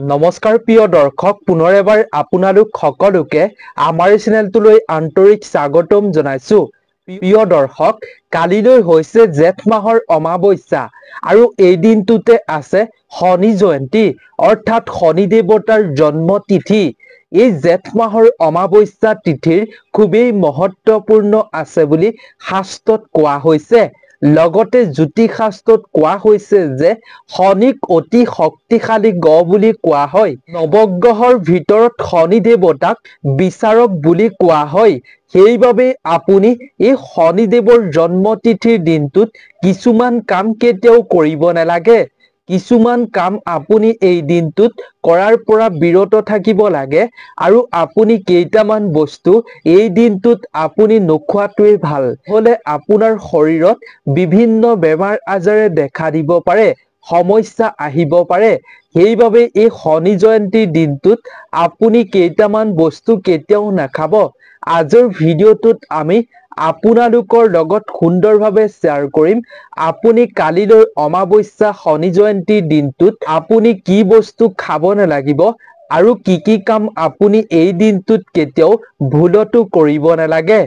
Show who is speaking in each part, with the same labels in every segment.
Speaker 1: নমস্কাৰ প্ৰিয় দৰ্শক, পুনৰ এবাৰ আপোনালোক সকলোকে আমাৰ চেনেলটোলৈ আন্তৰিক স্বাগতম জনাইছো। প্ৰিয় দৰ্শক, কালিলৈ হৈছে জেঠ মাহৰ অমাৱস্যা আৰু এই দিনটোতে আছে শনি জয়ন্তী অৰ্থাৎ শনি দেৱতাৰ জন্ম তিথি। এই জেঠ মাহৰ অমাৱস্যা তিথিৰ খুবেই মহত্বপূৰ্ণ আছে বুলি শাস্ত্ৰত কোৱা হৈছে। লগতে জ্যোতিষ শাস্ত্ৰত কোৱা হৈছে যে শনিক অতি শক্তিশালী গ্ৰহ বুলি কোৱা হয়। নৱগ্ৰহৰ ভিতৰত শনি দেৱতাক বিচাৰক বুলি কোৱা হয়। সেইবাবে আপুনি এই শনিদেৱৰ জন্মতিথিৰ দিনটোত কিছুমান কাম কেতিয়াও কৰিব নালাগে। কিছুমান কাম আপুনি এই দিনটোত কৰাৰ পৰা বিৰত থাকিব লাগে আৰু আপুনি কেইটামান বস্তু এই দিনটোত আপুনি নোখোৱাটোৱেই ভাল। হ'লে আপোনাৰ শৰীৰত বিভিন্ন বেমাৰ আজাৰে দেখা দিব পাৰে, সমস্যা আহিব পাৰে। সেইবাবে এই শনি জয়ন্তীৰ দিনটোত আপুনি কেইটামান বস্তু কেতিয়াও নাখাব। আজিৰ ভিডিঅ'টোত আমি আপোনালোকৰ লগত সুন্দৰভাৱে শ্বেয়াৰ কৰিম আপুনি কালিলৈ অমাৱস্যা শনি জয়ন্তীৰ দিনটোত আপুনি কি বস্তু খাব নালাগিব আৰু কি কাম আপুনি এই দিনটোত কেতিয়াও ভুলতো কৰিব নালাগে।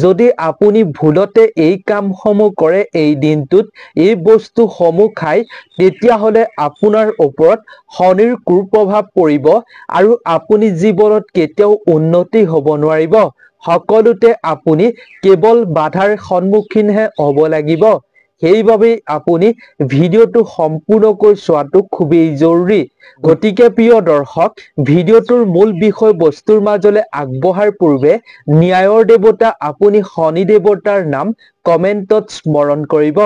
Speaker 1: যদি আপুনি ভুলতে এই কামসমূহ কৰে এই দিনটোত এই বস্তুসমূহ খায়, তেতিয়াহ'লে আপোনাৰ ওপৰত শনিৰ কুপ্ৰভাৱ পৰিব আৰু আপুনি জীৱনত কেতিয়াও উন্নতি হ'ব নোৱাৰিব। সকলোতে আপুনি কেৱল বাধাৰ সন্মুখীনহে হ'ব লাগিব। সেইবাবে আপুনি ভিডিঅ'টো সম্পূৰ্ণকৈ চোৱাটো খুবেই জৰুৰী। গতিকে প্ৰিয় দৰ্শক, ভিডিঅ'টোৰ মূল বিষয়বস্তুৰ মাজলৈ আগবঢ়াৰ পূৰ্বে ন্যায়ৰ দেৱতা আপুনি শনি দেৱতাৰ নাম কমেণ্টত স্মৰণ কৰিব,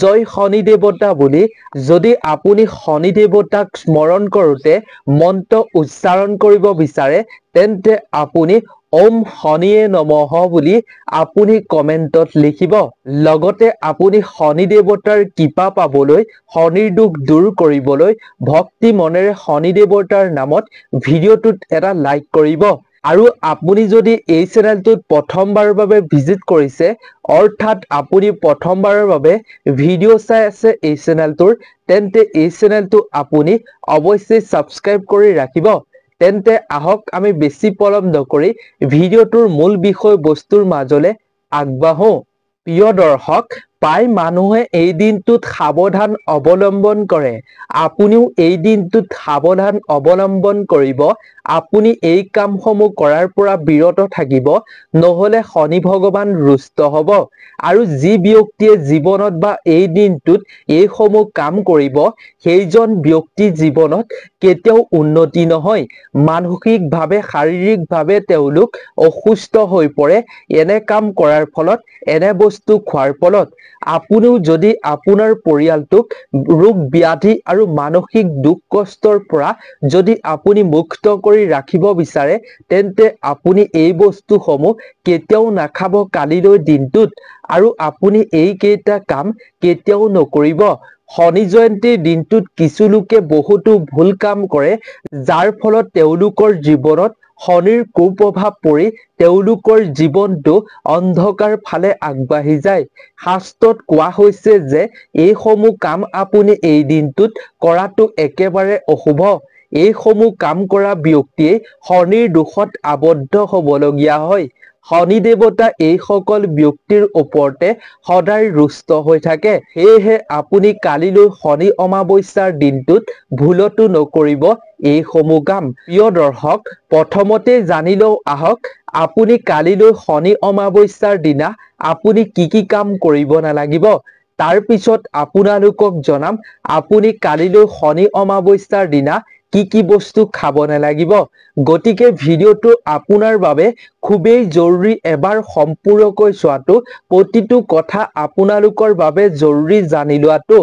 Speaker 1: জয় শনি দেৱতা বুলি। যদি আপুনি শনি দেৱতাক স্মৰণ কৰোঁতে মন্ত্ৰ উচ্চাৰণ কৰিব বিচাৰে, তেন্তে আপুনি ওম শনিয়ে নমঃ বুলি আপুনি কমেণ্টত লিখিব। লগতে আপুনি শনি দেৱতাৰ কৃপা পাবলৈ, শনিৰ দুখ দূৰ কৰিবলৈ ভক্তি মনেৰে শনি দেৱতাৰ নামত ভিডিঅ'টোত এটা লাইক কৰিব। আৰু আপুনি যদি এই চেনেলটোত প্ৰথমবাৰৰ বাবে ভিজিট কৰিছে, অৰ্থাৎ আপুনি প্ৰথমবাৰৰ বাবে ভিডিঅ' চাই আছে এই চেনেলটোৰ, তেন্তে এই চেনেলটো আপুনি অৱশ্যেই ছাবস্ক্ৰাইব কৰি ৰাখিব। তেন্তে আহক আমি বেছি পলম নকৰি ভিডিঅ'টোৰ মূল বিষয়বস্তুৰ মাজলৈ আগবাঢ়ো। প্ৰিয় দৰ্শক, প্ৰায় মানুহে এই দিনটোত সাৱধান অৱলম্বন কৰে। আপুনিও এই দিনটোত সাৱধান অৱলম্বন কৰিব। আপুনি এই কামসমূহ কৰাৰ পৰা বিৰত থাকিব, নহ'লে শনি ভগৱান ৰুষ্ট হ'ব। আৰু যি ব্যক্তিয়ে জীৱনত বা এই দিনটোত এইসমূহ কাম কৰিব, সেইজন ব্যক্তিৰ জীৱনত কেতিয়াও উন্নতি নহয়। মানসিকভাৱে, শাৰীৰিকভাৱে তেওঁলোক অসুস্থ হৈ পৰে এনে কাম কৰাৰ ফলত, এনে বস্তু খোৱাৰ ফলত। আপুনিও যদি আপোনাৰ পৰিয়ালটোক ৰোগ ব্যাধি আৰু মানসিক দুখ কষ্টৰ পৰা যদি আপুনি মুক্ত কৰি ৰাখিব বিচাৰে, তেন্তে আপুনি এই বস্তুসমূহ কেতিয়াও নাখাব কালিলৈ দিনটোত। আৰু আপুনি এইকেইটা কাম কেতিয়াও নকৰিব। শনি জয়ন্তীৰ দিনটোত কিছু লোকে বহুতো ভুল কাম কৰে, যাৰ ফলত তেওঁলোকৰ জীৱনত শনিৰ কুপ্ৰভাৱ পৰি তেওঁলোকৰ জীৱনটো অন্ধকাৰ ফালে আগবাঢ়ি যায়। শাস্ত্ৰত কোৱা হৈছে যে এইসমূহ কাম আপুনি এই দিনটোত কৰাটো একেবাৰে অশুভ। এইসমূহ কাম কৰা ব্যক্তিয়ে শনিৰ দোষত আবদ্ধ হ'বলগীয়া হয়। শনি দেৱতা এইসকল ব্যক্তিৰ ওপৰতে সদায় ৰুষ্ট হৈ থাকে। সেয়েহে আপুনি কালিলৈ শনি অমাৱস্যাৰ দিনটোত ভুলতো নকৰিব এইসমূহ কাম। প্ৰিয় দৰ্শক, প্ৰথমতে জানি লওঁ আহক আপুনি কালিলৈ শনি অমাৱস্যাৰ দিনা আপুনি কি কাম কৰিব নালাগিব। তাৰ পিছত আপোনালোকক জনাম আপুনি কালিলৈ শনি অমাৱস্যাৰ দিনা কি বস্তু খাব নালাগিব। গতিকে ভিডিঅ'টো আপোনাৰ বাবে খুবেই জৰুৰী। এবাৰ সম্পূৰ্ণকৈ চোৱাটো, প্ৰতিটো কথা আপোনালোকৰ বাবে জৰুৰী জানি লোৱাটো।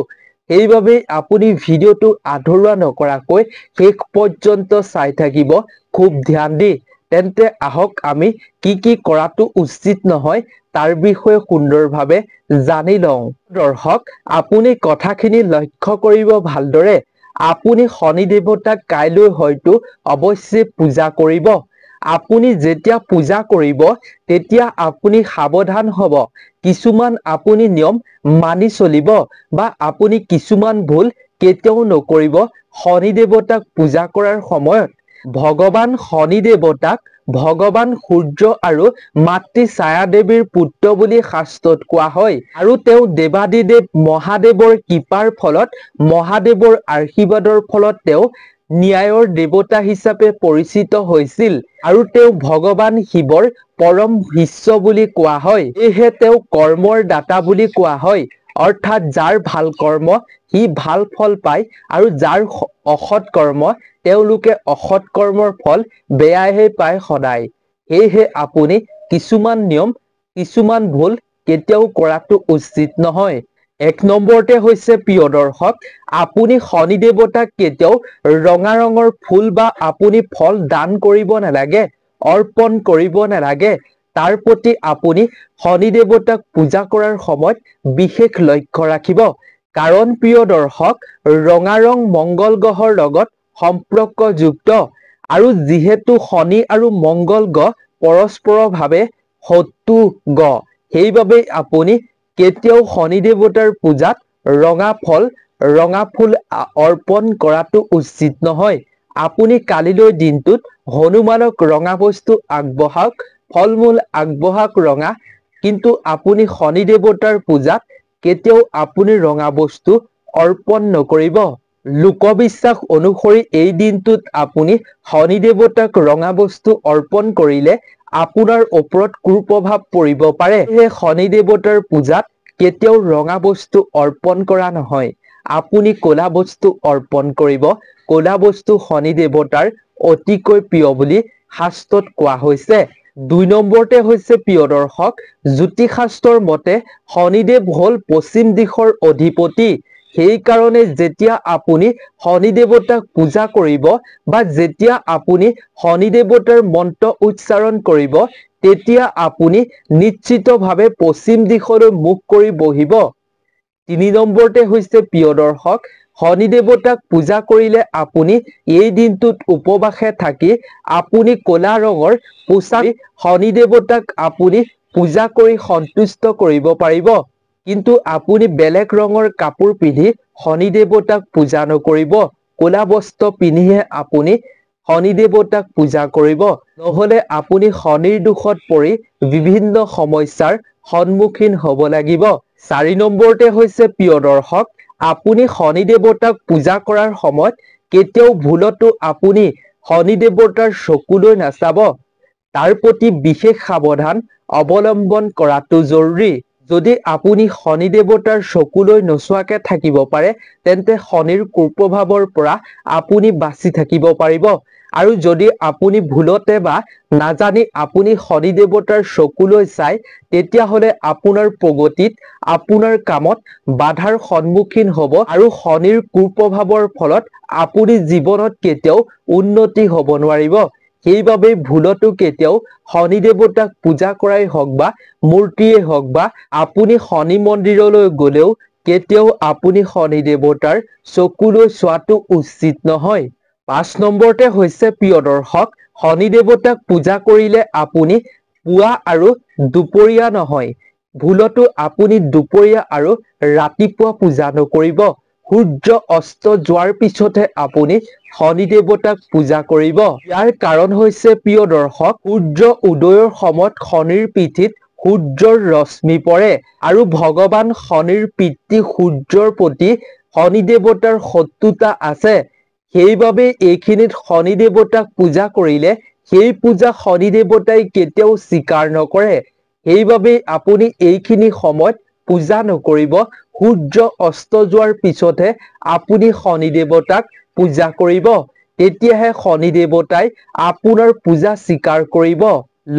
Speaker 1: সেইবাবে আপুনি ভিডিঅ'টো আধৰুৱা নকৰাকৈ শেষ পৰ্যন্ত চাই থাকিব খুব ধ্যান দি। তেন্তে আহক আমি কি কৰাটো উচিত নহয় তাৰ বিষয়ে সুন্দৰভাৱে জানি লওঁ। দৰ্শক, আপুনি কথাখিনি লক্ষ্য কৰিব ভালদৰে। আপুনি শনি দেৱতাক কাইলৈ হয়তো অৱশ্যেই পূজা কৰিব। আপুনি যেতিয়া পূজা কৰিব, তেতিয়া আপুনি সাৱধান হ'ব। কিছুমান আপুনি নিয়ম মানি চলিব বা আপুনি কিছুমান ভুল কেতিয়াও নকৰিব, শনি দেৱতাক পূজা কৰাৰ সময়ত ভগৱান শনি দেৱতাক ভগৱান সূৰ্য আৰু মাতৃ ছায়া দেৱীৰ পুত্ৰ বুলি শাস্ত্ৰত কোৱা হয় আৰু তেওঁ দেৱাদিদেৱ মহাদেৱৰ কৃপাৰ ফলত মহাদেৱৰ আশীৰ্বাদৰ ফলত তেওঁ ন্যায়ৰ দেৱতা হিচাপে পৰিচিত হৈছিল আৰু তেওঁ ভগৱান শিৱৰ পৰম শিষ্য বুলি কোৱা হয়। এহে তেওঁ কৰ্মৰ দাতা বুলি কোৱা হয়, অৰ্থাৎ যাৰ ভাল কৰ্ম সি ভাল ফল পায় আৰু যাৰ অসৎ কৰ্ম তেওঁলোকে অসৎ কৰ্মৰ ফল বেয়াহে পায় সদায়। সেয়েহে আপুনি কিছুমান নিয়ম কিছুমান ভুল কেতিয়াও কৰাটো উচিত নহয়। 1 নম্বৰতে হৈছে প্ৰিয় দৰ্শক, আপুনি শনি দেৱতাক কেতিয়াও ৰঙা ৰঙৰ ফুল বা আপুনি ফল দান কৰিব নালাগে, অৰ্পণ কৰিব নালাগে। তাৰ প্ৰতি আপুনি শনি দেৱতাক পূজা কৰাৰ সময়ত বিশেষ লক্ষ্য ৰাখিব। কাৰণ প্ৰিয় দৰ্শক, ৰঙা ৰং মংগল গ্ৰহৰ লগত সম্পৰ্কযুক্ত আৰু যিহেতু শনি আৰু মংগল গ্ৰহ পৰস্পৰভাৱে শত্ৰু গ্ৰহ, সেইবাবে আপুনি কেতিয়াও শনি দেৱতাৰ পূজাত ৰঙা ফুল অৰ্পণ কৰাটো উচিত নহয়। আপুনি কালিলৈ দিনটোত হনুমানক ৰঙা বস্তু আগবঢ়াওক, ফল-মূল আগবঢ়াওক ৰঙা, কিন্তু আপুনি শনি দেৱতাৰ পূজাত কেতিয়াও আপুনি ৰঙা বস্তু অৰ্পণ নকৰিব। লোকবিশ্বাস অনুসৰি এই দিনটোত আপুনি শনি দেৱতাক ৰঙা বস্তু অৰ্পণ কৰিলে আপোনাৰ ওপৰত কুপ্ৰভাৱ পৰিব পাৰে। সেয়ে শনি দেৱতাৰ পূজাত কেতিয়াও ৰঙা বস্তু অৰ্পণ কৰা নহয়। আপুনি ক'লা বস্তু অৰ্পণ কৰিব। ক'লা বস্তু শনি দেৱতাৰ অতিকৈ প্ৰিয় বুলি শাস্ত্ৰত কোৱা হৈছে। 2 নম্বৰতে হৈছে প্ৰিয় দৰ্শক, জ্যোতিষশাস্ত্ৰৰ মতে শনিদেৱ হ'ল পশ্চিম দিশৰ অধিপতি। সেইকাৰণে যেতিয়া আপুনি শনি দেৱতাক পূজা কৰিব বা যেতিয়া আপুনি শনি দেৱতাৰ মন্ত্ৰ উচ্চাৰণ কৰিব, তেতিয়া আপুনি নিশ্চিতভাৱে পশ্চিম দিশলৈ মুখ কৰি বহিব। 3 নম্বৰতে হৈছে প্ৰিয় দৰ্শক, শনি দেৱতাক পূজা কৰিলে আপুনি এই দিনটোত উপবাসে থাকি আপুনি ক'লা ৰঙৰ পোছাক শনি দেৱতাক আপুনি পূজা কৰি সন্তুষ্ট কৰিব পাৰিব। কিন্তু আপুনি বেলেগ ৰঙৰ কাপোৰ পিন্ধি শনি দেৱতাক পূজা নকৰিব। ক'লা বস্ত্ৰ পিন্ধিহে আপুনি শনি দেৱতাক পূজা কৰিব, নহ'লে আপুনি শনিৰ দোষত পৰি বিভিন্ন সমস্যাৰ সন্মুখীন হ'ব লাগিব। 4 নম্বৰতে হৈছে প্ৰিয় দৰ্শক, আপুনি শনি দেৱতাক পূজা কৰাৰ সময়ত কেতিয়াও ভুলতো আপুনি শনি দেৱতাৰ চকুলৈ নাচাব। তাৰ প্ৰতি বিশেষ সাৱধান অৱলম্বন কৰাটো জৰুৰী। যদি আপুনি শনি দেৱতাৰ চকুলৈ নোচোৱাকে থাকিব পাৰে, তেন্তে শনিৰ কুপ্ৰভাৱৰ পৰা আপুনি বাচি থাকিব পাৰিব। আৰু যদি আপুনি ভুলতে বা নাজানি আপুনি শনি দেৱতাৰ চকুলৈ চায়, তেতিয়াহ'লে আপোনাৰ প্ৰগতিত আপোনাৰ কামত বাধাৰ সন্মুখীন হ'ব আৰু শনিৰ কুপ্ৰভাৱৰ ফলত আপুনি জীৱনত কেতিয়াও উন্নতি হ'ব নোৱাৰিব। সেইবাবে ভুলতো কেতিয়াও শনি দেৱতাক পূজা কৰাই হওক বা মূৰ্তিয়ে হওক বা আপুনি শনি মন্দিৰলৈ গ'লেও কেতিয়াও আপুনি শনি দেৱতাৰ চকুলৈ চোৱাটো উচিত নহয়। 5 নম্বৰতে হৈছে প্ৰিয় দৰ্শক, শনি দেৱতাক পূজা কৰিলে আপুনি পুৱা আৰু দুপৰীয়া নহয়, ভুলতো আপুনি দুপৰীয়া আৰু ৰাতিপুৱা পূজা নকৰিব। সূৰ্য অস্ত যোৱাৰ পিছতহে আপুনি শনি দেৱতাক পূজা কৰিব। ইয়াৰ কাৰণ হৈছে প্ৰিয় দৰ্শক, সূৰ্য উদয়ৰ সময়ত শনিৰ পিঠিত সূৰ্যৰ ৰশ্মি পৰে আৰু ভগৱান শনিৰ পিতৃ সূৰ্যৰ প্ৰতি শনি দেৱতাৰ শত্ৰুতা আছে। সেইবাবে এইখিনিত শনি দেৱতাক পূজা কৰিলে সেই পূজা শনি দেৱতাই কেতিয়াও স্বীকাৰ নকৰে। সেইবাবে আপুনি এইখিনি সময়ত পূজা নকৰিব। সূৰ্য অস্ত যোৱাৰ পিছতহে আপুনি শনি দেৱতাক পূজা কৰিব, তেতিয়াহে শনি দেৱতাই আপোনাৰ পূজা স্বীকাৰ কৰিব।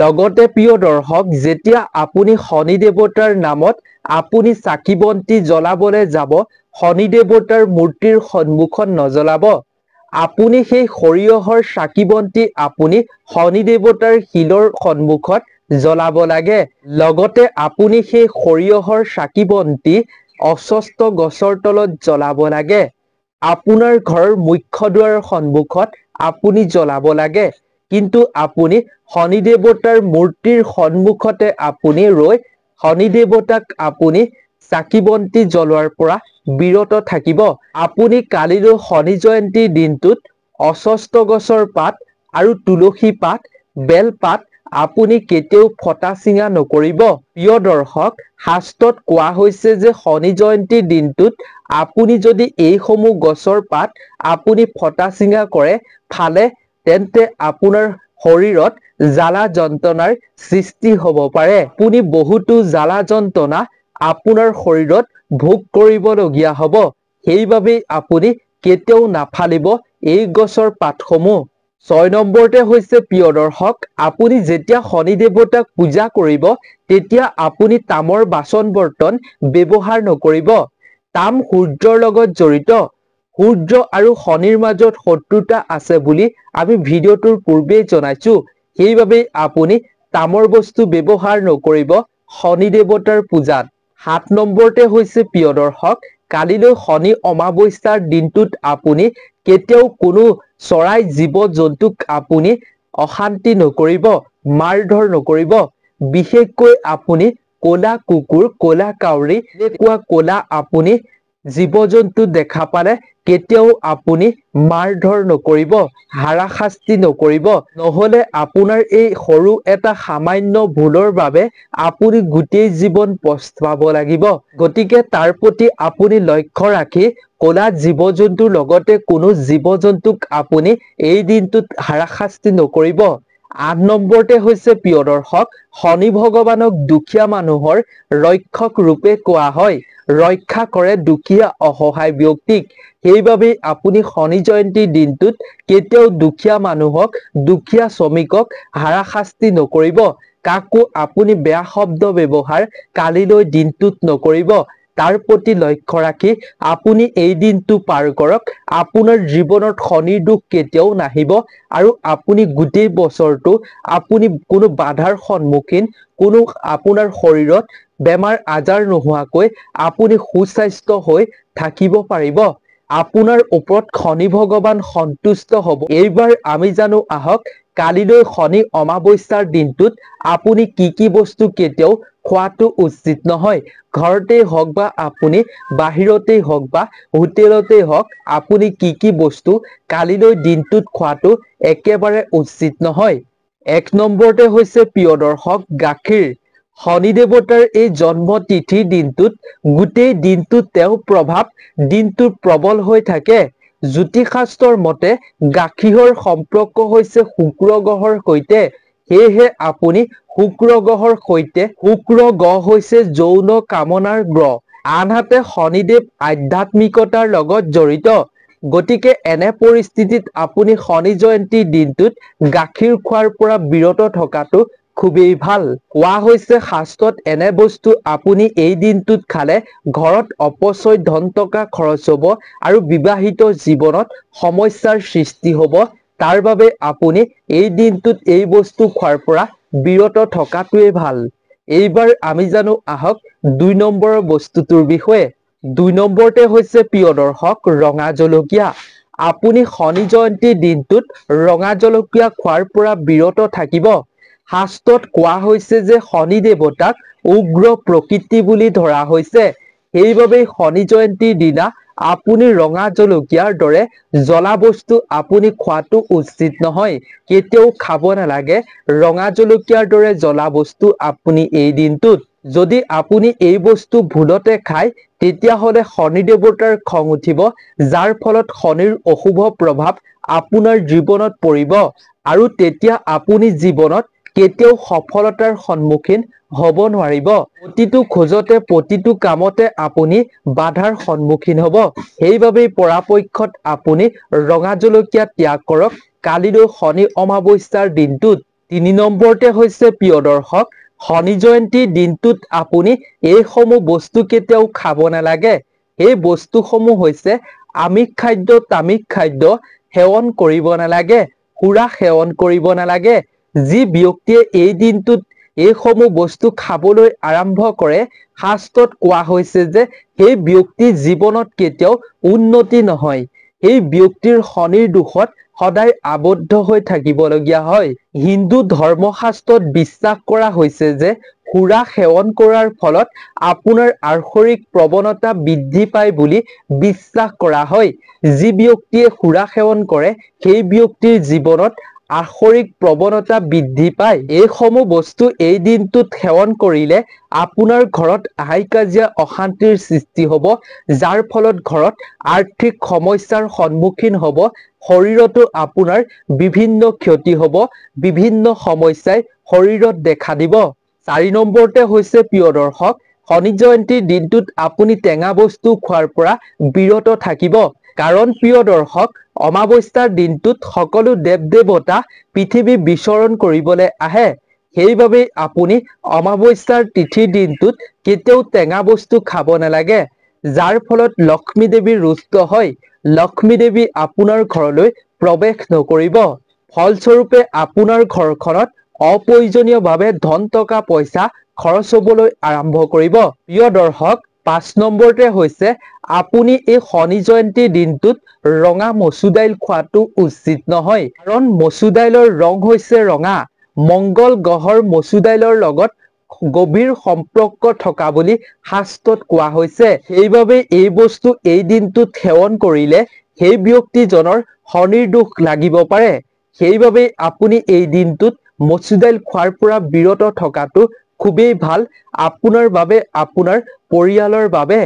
Speaker 1: লগতে প্ৰিয় দৰ্শক, যেতিয়া আপুনি শনি দেৱতাৰ নামত আপুনি চাকি বন্তি জ্বলাবলৈ যাব, শনি দেৱতাৰ মূৰ্তিৰ সন্মুখত নজ্বলাব। আপুনি সেই সৰিয়হৰ চাকি বন্তি আপুনি শনি দেৱতাৰ শিলৰ সন্মুখত জ্বলাব লাগে। লগতে আপুনি সেই সৰিয়হৰ চাকি বন্তি অশ্বস্থ গছৰ তলত জ্বলাব লাগে। আপোনাৰ ঘৰৰ মুখ্য দুৱাৰৰ সন্মুখত আপুনি জ্বলাব লাগে। কিন্তু আপুনি শনি দেৱতাৰ মূৰ্তিৰ সন্মুখতে আপুনি ৰৈ শনি দেৱতাক আপুনি চাকি বন্তি জ্বলোৱাৰ পৰা বিৰত থাকিব। আপুনি কালিলৈ শনি জয়ন্তীৰ দিনটোত অস্বস্থ গছৰ পাত আৰু তুলসী পাত, বেল পাত আপুনি কেতিয়াও ফটা চিঙা নকৰিব। প্ৰিয় দৰ্শক, শাস্ত্ৰত কোৱা হৈছে যে শনি জয়ন্তীৰ দিনটোত আপুনি যদি এইসমূহ গছৰ পাত আপুনি ফটা চিঙা কৰে ফালে তেন্তে আপোনাৰ শৰীৰত জ্বালা যন্ত্ৰণাৰ সৃষ্টি হ'ব পাৰে। আপুনি বহুতো জ্বালা যন্ত্ৰণা আপোনাৰ শৰীৰত ভোগ কৰিবলগীয়া হ'ব। সেইবাবেই আপুনি কেতিয়াও নাফালিব এই গছৰ পাতসমূহ। 6 নম্বৰতে হৈছে প্ৰিয় দৰ্শক, আপুনি যেতিয়া শনি দেৱতাক পূজা কৰিব তেতিয়া আপুনি তামৰ বাচন বৰ্তন ব্যৱহাৰ নকৰিব। তাম সূৰ্যৰ লগত জড়িত। সূৰ্য আৰু শনিৰ মাজত শত্ৰুতা আছে বুলি আমি ভিডিঅ'টোৰ পূৰ্বেই জনাইছো। সেইবাবেই আপুনি তামৰ বস্তু ব্যৱহাৰ নকৰিব শনি দেৱতাৰ পূজাত। 7 নম্বৰতে হৈছে প্ৰিয় দৰ্শক, কালিলৈ শনি অমাৱস্যাৰ দিনটোত আপুনি কেতিয়াও কোনো চৰাই জীৱ জন্তুক আপুনি অশান্তি নকৰিব, মাৰধৰ নকৰিব। বিশেষকৈ আপুনি ক'লা কুকুৰ, ক'লা কাউৰী এনেকুৱা ক'লা আপুনি জীৱ জন্তু দেখা পালে কেতিয়াও আপুনি মাৰধৰ নকৰিব, হাৰাশাস্তি নকৰিব। নহ'লে আপোনাৰ এই সৰু এটা সামান্য ভুলৰ বাবে আপুনি গোটেই জীৱন পস্তাব লাগিব। গতিকে তাৰ প্ৰতি আপুনি লক্ষ্য ৰাখি ক'লা জীৱ জন্তুৰ লগতে কোনো জীৱ জন্তুক আপুনি এই দিনটোত হাৰাশাস্তি নকৰিব। 8 নম্বৰতে হৈছে প্ৰিয় দৰ্শক, শনি ভগৱানক দুখীয়া মানুহৰ ৰক্ষক ৰূপে কোৱা হয়। ৰক্ষা কৰে দুখীয়া অসহায় ব্যক্তিক। সেইবাবেই আপুনি শনি জয়ন্তীৰ দিনটোত কেতিয়াও দুখীয়া মানুহক, দুখীয়া শ্ৰমিকক হাৰাশাস্তি নকৰিব। কাকো আপুনি বেয়া শব্দ ব্যৱহাৰ কালিলৈ দিনটোত নকৰিব। তাৰ প্ৰতি লক্ষ্য ৰাখি আপুনি এই দিনটো পাৰ কৰক। আপোনাৰ জীৱনত শনিৰ দুখ কেতিয়াও নাহিব আৰু আপুনি গোটেই বছৰটো আপুনি কোনো বাধাৰ সন্মুখীন, কোনো আপোনাৰ শৰীৰত বেমাৰ আজাৰ নোহোৱাকৈ আপুনি সুস্বাস্থ্য হৈ থাকিব পাৰিব। আপোনাৰ ওপৰত শনি ভগৱান সন্তুষ্ট হ'ব। এইবাৰ আমি জানো আহক, কালিলৈ শনি অমাৱস্যাৰ দিনটোত আপুনি কি বস্তু কেতিয়াও খোৱাটো উচিত নহয়। ঘৰতেই হওক বা আপুনি বাহিৰতেই হওক বা হোটেলতেই হওক, আপুনি কি বস্তু কালিলৈ দিনটোত খোৱাটো একেবাৰে উচিত নহয়। 1 নম্বৰতে হৈছে প্ৰিয় দৰ্শক, গাখীৰ। শনি দেৱতাৰ এই জন্ম তিথিৰ দিনটোত গোটেই দিনটোত তেওঁৰ প্ৰভাৱ দিনটোত প্ৰবল হৈ থাকে। জ্যোতিষশাস্ত্ৰৰ মতে গাখীৰৰ সম্পৰ্ক হৈছে শুক্ৰ গ্ৰহৰ সৈতে। সেয়েহে আপুনি শুক্ৰ গ্ৰহৰ সৈতে, শুক্ৰ গ্ৰহ হৈছে যৌন কামনাৰ গ্ৰহ। আনহাতে শনিদেৱ আধ্যাত্মিকতাৰ লগত জড়িত। গতিকে এনে পৰিস্থিতিত আপুনি শনি জয়ন্তীৰ দিনটোত গাখীৰ খোৱাৰ পৰা বিৰত থকাটো খুবেই ভাল। কোৱা হৈছে শাস্ত্ৰত এনে বস্তু আপুনি এই দিনটোত খালে ঘৰত অপচয় ধন টকা খৰচ হ'ব আৰু বিবাহিত জীৱনত সমস্যাৰ সৃষ্টি হ'ব। তাৰ বাবে আপুনি এই দিনটোত এই বস্তু খোৱাৰ পৰা বিৰত থকাটোৱে ভাল। এইবাৰ আমি জানো আহক 2 নম্বৰৰ বস্তুটোৰ বিষয়ে। 2 নম্বৰতে হৈছে প্ৰিয় দৰ্শক, ৰঙা জলকীয়া। আপুনি শনি জয়ন্তীৰ দিনটোত ৰঙা জলকীয়া খোৱাৰ পৰা বিৰত থাকিব। শাস্ত্ৰত কোৱা হৈছে যে শনি দেৱতাক উগ্ৰ প্ৰকৃতি বুলি ধৰা হৈছে। সেইবাবেই শনি জয়ন্তীৰ দিনা আপুনি ৰঙা জলকীয়াৰ দৰে জ্বলা বস্তু আপুনি খোৱাটো উচিত নহয়। কেতিয়াও খাব নালাগে ৰঙা জলকীয়াৰ দৰে জ্বলা বস্তু আপুনি এই দিনটোত। যদি আপুনি এই বস্তু ভুলতে খায় তেতিয়াহ'লে শনি দেৱতাৰ খং উঠিব, যাৰ ফলত শনিৰ অশুভ প্ৰভাৱ আপোনাৰ জীৱনত পৰিব আৰু তেতিয়া আপুনি জীৱনত কেতিয়াও সফলতাৰ সন্মুখীন হ'ব নোৱাৰিব। প্ৰতিটো খোজতে, প্ৰতিটো কামতে আপুনি বাধাৰ সন্মুখীন হ'ব। সেইবাবেই পৰাপক্ষত আপুনি ৰঙা জলকীয়া ত্যাগ কৰক কালিলৈ শনি অমাৱস্যাৰ দিনটোত। 3 নম্বৰতে হৈছে প্ৰিয় দৰ্শক, শনি জয়ন্তীৰ দিনটোত আপুনি এইসমূহ বস্তু কেতিয়াও খাব নালাগে। এই বস্তুসমূহ হৈছে আমিষ খাদ্য, তামিষ খাদ্য সেৱন কৰিব নালাগে, সুৰা সেৱন কৰিব নালাগে। যি ব্যক্তিয়ে এই দিনটোত এইসমূহ বস্তু খাবলৈ আৰম্ভ কৰে, শাস্ত্ৰত কোৱা হৈছে যে সেই ব্যক্তিৰ জীৱনত কেতিয়াও উন্নতি নহয়। সেই ব্যক্তিৰ শনিৰ দোষত সদায় আবদ্ধ হৈ থাকিবলগীয়া হয়। হিন্দু ধৰ্মশাস্ত্ৰত বিশ্বাস কৰা হৈছে যে সুৰা সেৱন কৰাৰ ফলত আপোনাৰ আৰ্শৰিক প্ৰৱণতা বৃদ্ধি পায় বুলি বিশ্বাস কৰা হয়। যি ব্যক্তিয়ে সুৰা সেৱন কৰে সেই ব্যক্তিৰ জীৱনত আৰ্শৰিক প্ৰৱণতা বৃদ্ধি পায়। এইসমূহ বস্তু এই দিনটোত সেৱন কৰিলে আপোনাৰ ঘৰত হাই কাজিয়া অশান্তিৰ সৃষ্টি হ'ব, যাৰ ফলত ঘৰত আৰ্থিক সমস্যাৰ সন্মুখীন হ'ব, শৰীৰতো আপোনাৰ বিভিন্ন ক্ষতি হ'ব, বিভিন্ন সমস্যাই শৰীৰত দেখা দিব। 4 নম্বৰতে হৈছে প্ৰিয় দৰ্শক, শনি জয়ন্তীৰ দিনটোত আপুনি টেঙা বস্তু খোৱাৰ পৰা বিৰত থাকিব। কাৰণ প্ৰিয় দৰ্শক, অমাৱস্যাৰ দিনটোত সকলো দেৱ-দেৱতা পৃথিৱী বিচৰণ কৰিবলৈ আহে। সেইবাবে আপুনি অমাৱস্যাৰ তিথিৰ দিনটোত কেতিয়াও টেঙা বস্তু খাব নালাগে, যাৰ ফলত লক্ষ্মী দেৱী ৰুষ্ট হয়। লক্ষ্মী দেৱী আপোনাৰ ঘৰলৈ প্ৰৱেশ নকৰিব। ফলস্বৰূপে আপোনাৰ ঘৰখনত অপ্ৰয়োজনীয়ভাৱে ধন টকা পইচা খৰচ হ'বলৈ আৰম্ভ কৰিব। প্ৰিয় দৰ্শক, 5 নম্বৰতে হৈছে আপুনি এই শনি জয়ন্তীৰ দিনটোত ৰঙা মচুৰ দাইল খোৱাটো উচিত নহয়। কাৰণ মচুৰ দাইলৰ ৰং হৈছে ৰঙা। মংগল গ্ৰহৰ মচুৰ দাইলৰ লগত গভীৰ সম্পৰ্ক থকা বুলি শাস্ত্ৰত কোৱা হৈছে। সেইবাবে এই বস্তু এই দিনটোত সেৱন কৰিলে সেই ব্যক্তিজনৰ শনিৰ দোষ লাগিব পাৰে। সেইবাবে আপুনি এই দিনটোত মচুৰ দাইল খোৱাৰ পৰা বিৰত থকাটো খুবেই ভাল, আপোনাৰ বাবে, আপোনাৰ পৰিয়ালৰ বাবে।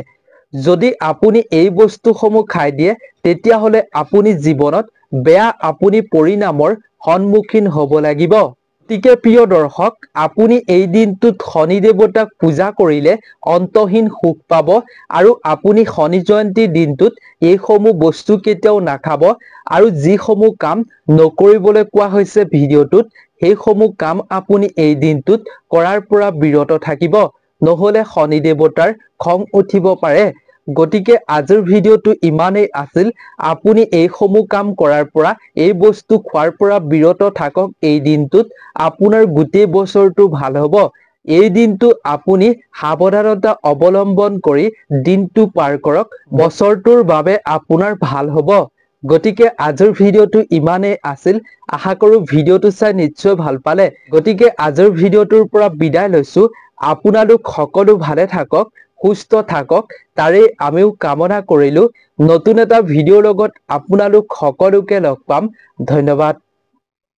Speaker 1: যদি আপুনি এই বস্তুসমূহ খাই দিয়ে তেতিয়াহ'লে আপুনি জীৱনত বেয়া পৰিণামৰ সন্মুখীন হ'ব লাগিব। গতিকে প্ৰিয় দৰ্শক, আপুনি এই দিনটোত শনি দেৱতাক পূজা কৰিলে অন্তহীন সুখ পাব আৰু আপুনি শনি জয়ন্তীৰ দিনটোত এইসমূহ বস্তু কেতিয়াও নাখাব আৰু যিসমূহ কাম নকৰিবলৈ কোৱা হৈছে ভিডিঅ'টোত সেইসমূহ কাম আপুনি এই দিনটোত কৰাৰ পৰা বিৰত থাকিব, নহ'লে শনি দেৱতাৰ খং উঠিব পাৰে। গতিকে আজিৰ ভিডিঅ'টো ইমানেই আছিল। আপুনি এইসমূহ কাম কৰাৰ পৰা, এই বস্তু খোৱাৰ পৰা বিৰত থাকক। এই দিনটোত আপোনাৰ গোটেই বছৰটো ভাল হ'ব। এই দিনটো আপুনি সাৱধানতা অৱলম্বন কৰি দিনটো পাৰ কৰক, বছৰটোৰ বাবে আপোনাৰ ভাল হ'ব। গতিকে আজিৰ ভিডিঅ'টো ইমানেই আছিল। আশা কৰোঁ ভিডিঅ'টো চাই নিশ্চয় ভাল পালে। গতিকে আজিৰ ভিডিঅ'টোৰ পৰা বিদায় লৈছো। আপোনালোক সকলো ভালে থাকক, সুস্থ থাকক, তাৰেই আমিও কামনা কৰিলো। নতুন এটা ভিডিঅ'ৰ লগত আপোনালোক সকলোকে লগ পাম। ধন্যবাদ।